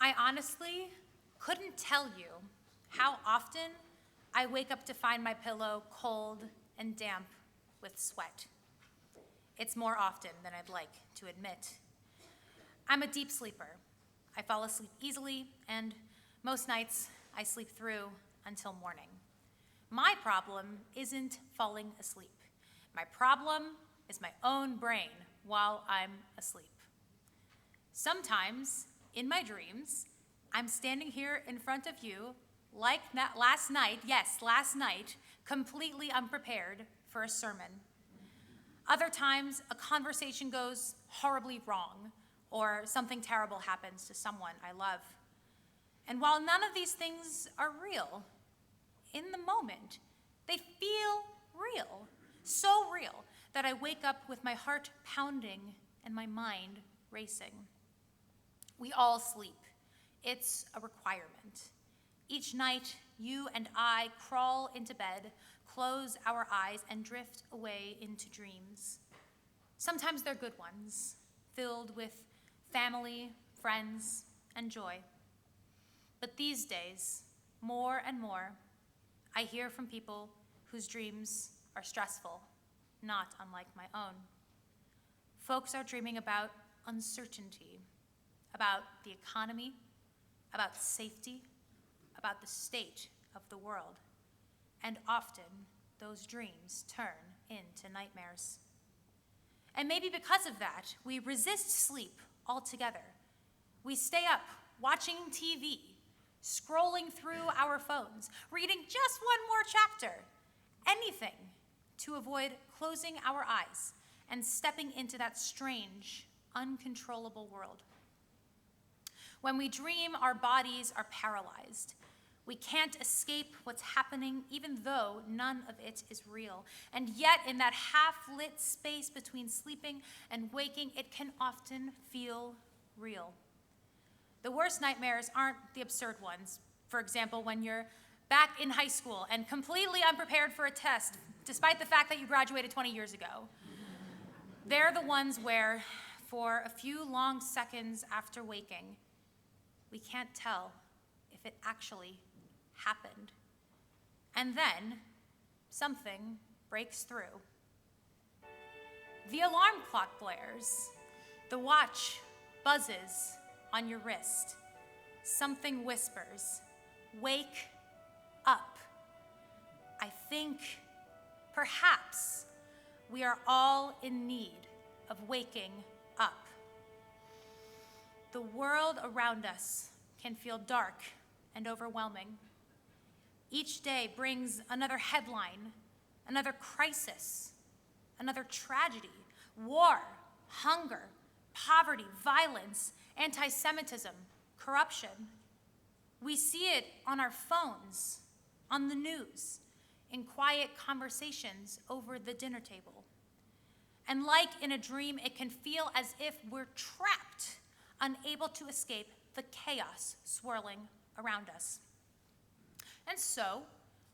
I honestly couldn't tell you how often I wake up to find my pillow cold and damp with sweat. It's more often than I'd like to admit. I'm a deep sleeper. I fall asleep easily, and most nights I sleep through until morning. My problem isn't falling asleep. My problem is my own brain while I'm asleep. Sometimes, in my dreams, I'm standing here in front of you like last night, completely unprepared for a sermon. Other times, a conversation goes horribly wrong, or something terrible happens to someone I love. And while none of these things are real, in the moment, they feel real, so real that I wake up with my heart pounding and my mind racing. We all sleep. It's a requirement. Each night, you and I crawl into bed, close our eyes, and drift away into dreams. Sometimes they're good ones, filled with family, friends, and joy. But these days, more and more, I hear from people whose dreams are stressful, not unlike my own. Folks are dreaming about uncertainty, about the economy, about safety, about the state of the world. And often, those dreams turn into nightmares. And maybe because of that, we resist sleep altogether. We stay up watching TV, scrolling through our phones, reading just one more chapter, anything to avoid closing our eyes and stepping into that strange, uncontrollable world. When we dream, our bodies are paralyzed. We can't escape what's happening, even though none of it is real. And yet, in that half-lit space between sleeping and waking, it can often feel real. The worst nightmares aren't the absurd ones. For example, when you're back in high school and completely unprepared for a test, despite the fact that you graduated 20 years ago. They're the ones where, for a few long seconds after waking, we can't tell if it actually happened. And then something breaks through. The alarm clock blares. The watch buzzes on your wrist. Something whispers, "Wake up." I think perhaps we are all in need of waking up. The world around us can feel dark and overwhelming. Each day brings another headline, another crisis, another tragedy, war, hunger, poverty, violence, anti-Semitism, corruption. We see it on our phones, on the news, in quiet conversations over the dinner table. And like in a dream, it can feel as if we're trapped, unable to escape the chaos swirling around us. And so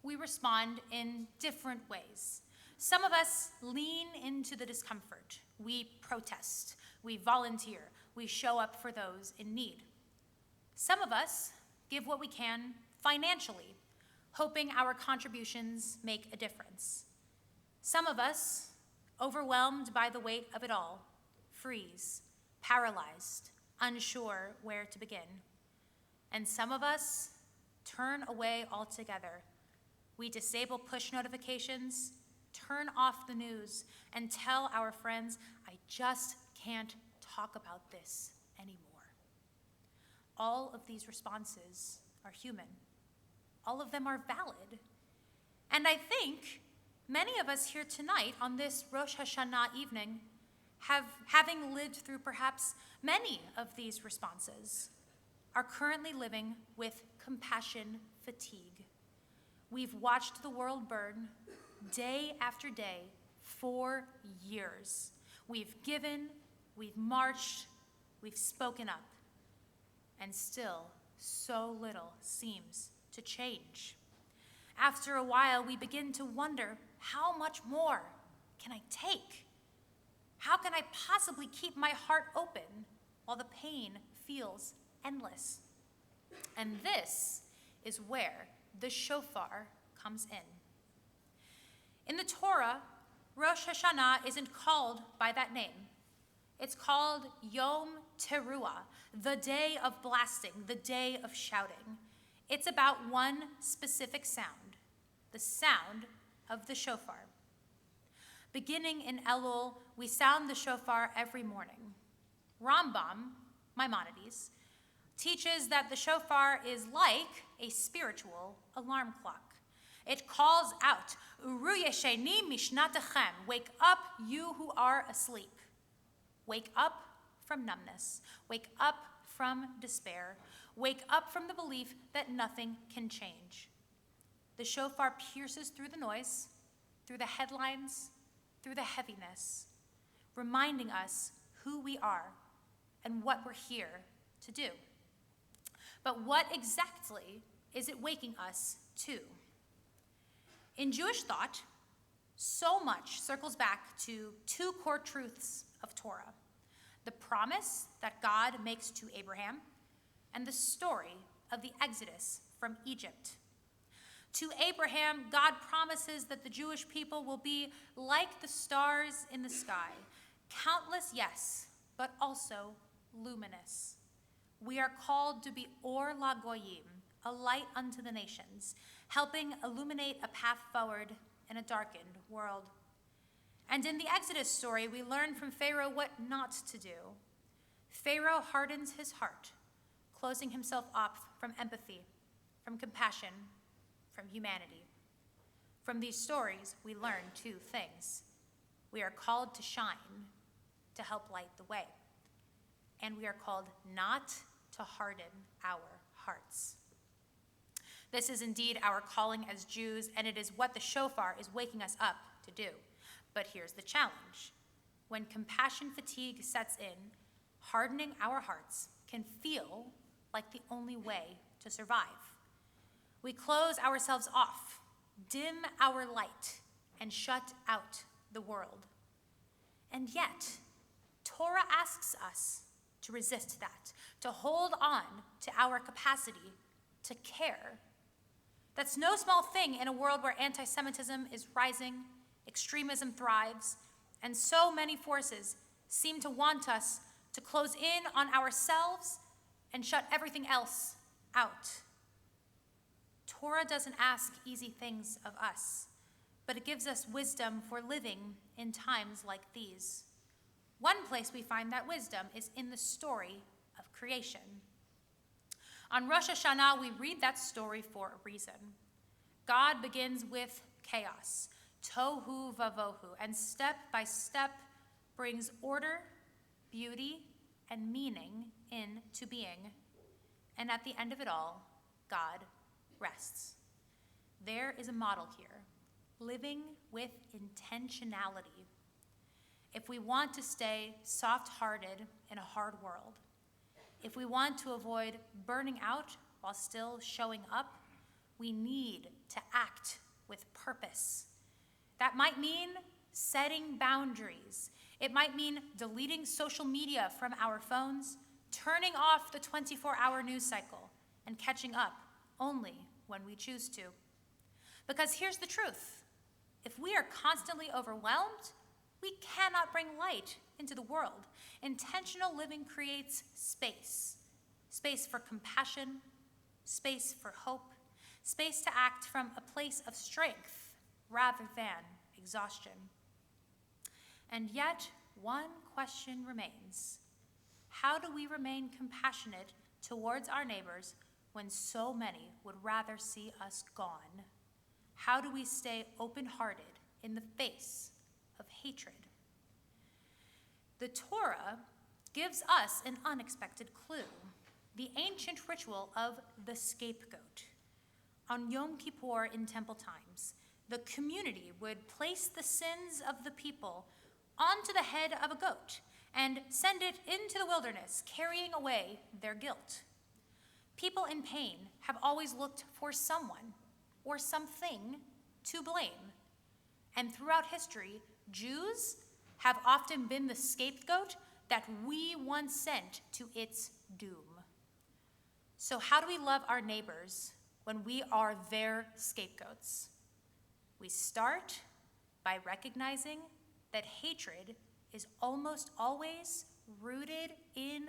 we respond in different ways. Some of us lean into the discomfort. We protest, we volunteer, we show up for those in need. Some of us give what we can financially, hoping our contributions make a difference. Some of us, overwhelmed by the weight of it all, freeze, paralyzed, unsure where to begin. And some of us turn away altogether. We disable push notifications, turn off the news, and tell our friends, "I just can't talk about this anymore." All of these responses are human. All of them are valid. And I think many of us here tonight on this Rosh Hashanah evening, having lived through perhaps many of these responses, are currently living with compassion fatigue. We've watched the world burn day after day for years. We've given, we've marched, we've spoken up, and still so little seems to change. After a while, we begin to wonder, how much more can I take? How can I possibly keep my heart open while the pain feels endless? And this is where the shofar comes in. In the Torah, Rosh Hashanah isn't called by that name. It's called Yom Teruah, the day of blasting, the day of shouting. It's about one specific sound, the sound of the shofar. Beginning in Elul, we sound the shofar every morning. Rambam, Maimonides, teaches that the shofar is like a spiritual alarm clock. It calls out, Uru yesheni mishnatechem, wake up, you who are asleep. Wake up from numbness. Wake up from despair. Wake up from the belief that nothing can change. The shofar pierces through the noise, through the headlines, through the heaviness, reminding us who we are and what we're here to do. But what exactly is it waking us to? In Jewish thought, so much circles back to two core truths of Torah: the promise that God makes to Abraham and the story of the Exodus from Egypt. To Abraham, God promises that the Jewish people will be like the stars in the sky, countless, yes, but also luminous. We are called to be Or LaGoyim, a light unto the nations, helping illuminate a path forward in a darkened world. And in the Exodus story, we learn from Pharaoh what not to do. Pharaoh hardens his heart, closing himself off from empathy, from compassion, from humanity. From these stories, we learn two things. We are called to shine, to help light the way. And we are called not to harden our hearts. This is indeed our calling as Jews, and it is what the shofar is waking us up to do. But here's the challenge. When compassion fatigue sets in, hardening our hearts can feel like the only way to survive. We close ourselves off, dim our light, and shut out the world. And yet, Torah asks us to resist that, to hold on to our capacity to care. That's no small thing in a world where anti-Semitism is rising, extremism thrives, and so many forces seem to want us to close in on ourselves and shut everything else out. Torah doesn't ask easy things of us, but it gives us wisdom for living in times like these. One place we find that wisdom is in the story of creation. On Rosh Hashanah, we read that story for a reason. God begins with chaos, tohu vavohu, and step by step brings order, beauty, and meaning into being. And at the end of it all, God rests. There is a model here, living with intentionality. If we want to stay soft-hearted in a hard world, if we want to avoid burning out while still showing up, we need to act with purpose. That might mean setting boundaries. It might mean deleting social media from our phones, turning off the 24-hour news cycle, and catching up only when we choose to. Because here's the truth. If we are constantly overwhelmed, we cannot bring light into the world. Intentional living creates space. Space for compassion, space for hope, space to act from a place of strength rather than exhaustion. And yet, one question remains. How do we remain compassionate towards our neighbors when so many would rather see us gone? How do we stay open-hearted in the face of hatred? The Torah gives us an unexpected clue, the ancient ritual of the scapegoat. On Yom Kippur in temple times, the community would place the sins of the people onto the head of a goat and send it into the wilderness, carrying away their guilt. People in pain have always looked for someone or something to blame. And throughout history, Jews have often been the scapegoat that we once sent to its doom. So how do we love our neighbors when we are their scapegoats? We start by recognizing that hatred is almost always rooted in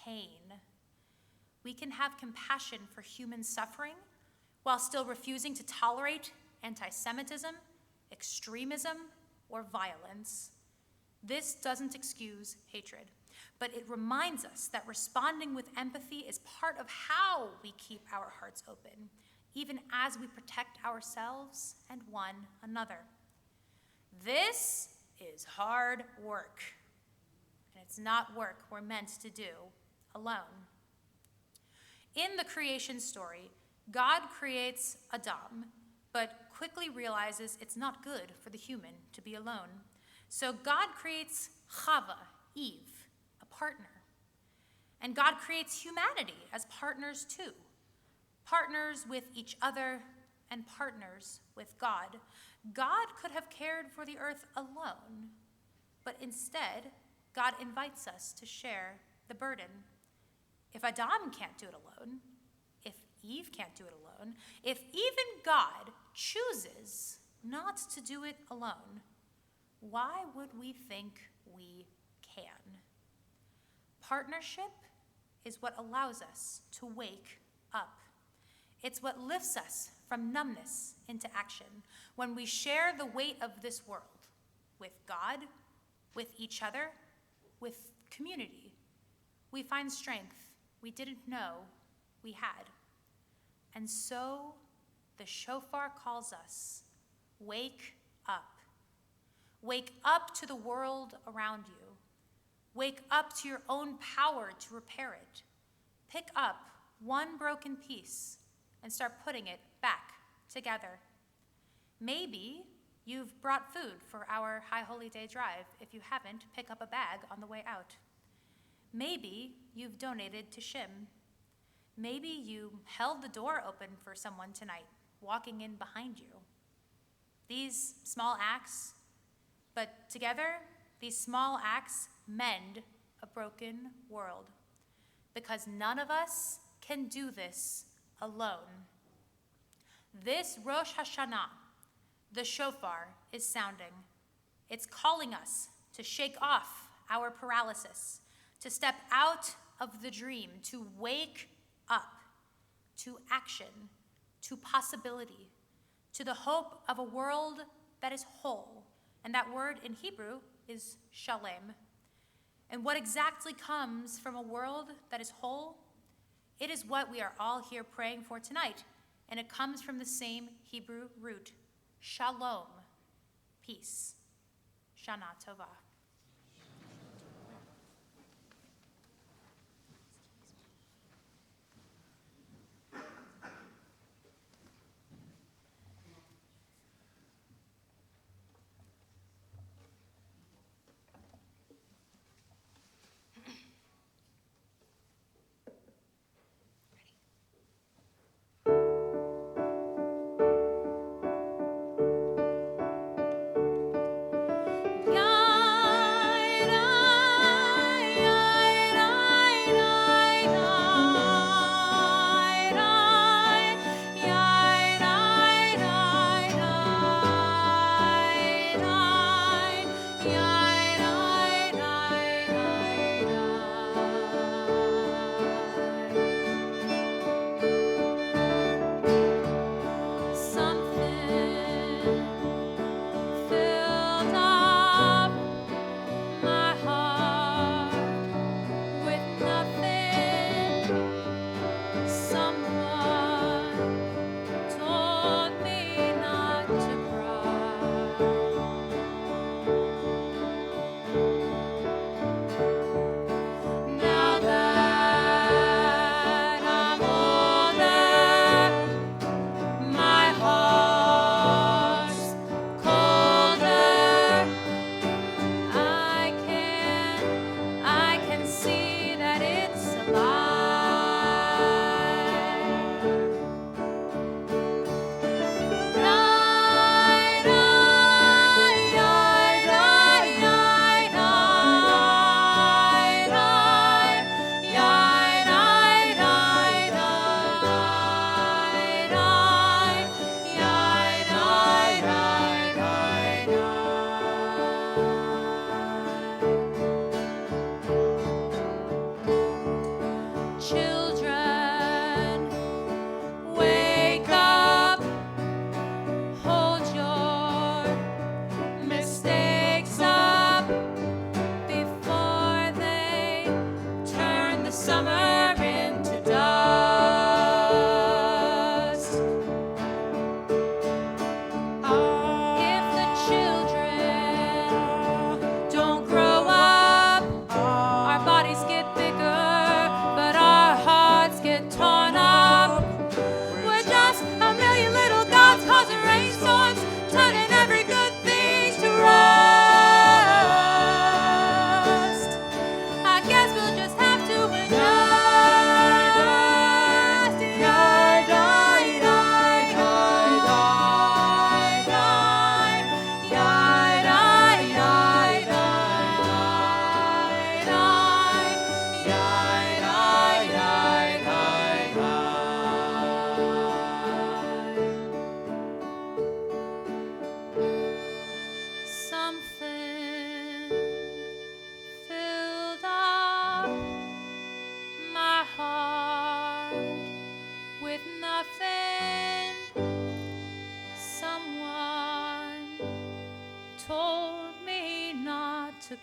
pain. We can have compassion for human suffering while still refusing to tolerate anti-Semitism, extremism, or violence. This doesn't excuse hatred, but it reminds us that responding with empathy is part of how we keep our hearts open, even as we protect ourselves and one another. This is hard work, and it's not work we're meant to do alone. In the creation story, God creates Adam, but quickly realizes it's not good for the human to be alone. So God creates Chava, Eve, a partner. And God creates humanity as partners too. Partners with each other and partners with God. God could have cared for the earth alone, but instead, God invites us to share the burden. If Adam can't do it alone, if Eve can't do it alone, if even God chooses not to do it alone, why would we think we can? Partnership is what allows us to wake up. It's what lifts us from numbness into action when we share the weight of this world with God, with each other, with community. We find strength we didn't know we had. And so the shofar calls us, wake up. Wake up to the world around you. Wake up to your own power to repair it. Pick up one broken piece and start putting it back together. Maybe you've brought food for our High Holy Day drive. If you haven't, pick up a bag on the way out. Maybe you've donated to Shim. Maybe you held the door open for someone tonight, walking in behind you. These small acts, but together, these small acts mend a broken world, because none of us can do this alone. This Rosh Hashanah, the shofar is sounding. It's calling us to shake off our paralysis, to step out of the dream, to wake up, to action, to possibility, to the hope of a world that is whole. And that word in Hebrew is shalem. And what exactly comes from a world that is whole? It is what we are all here praying for tonight. And it comes from the same Hebrew root, shalom, peace. Shana Tova.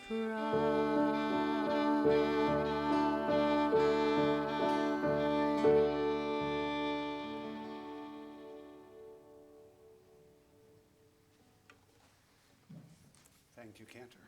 Thank you, Cantor.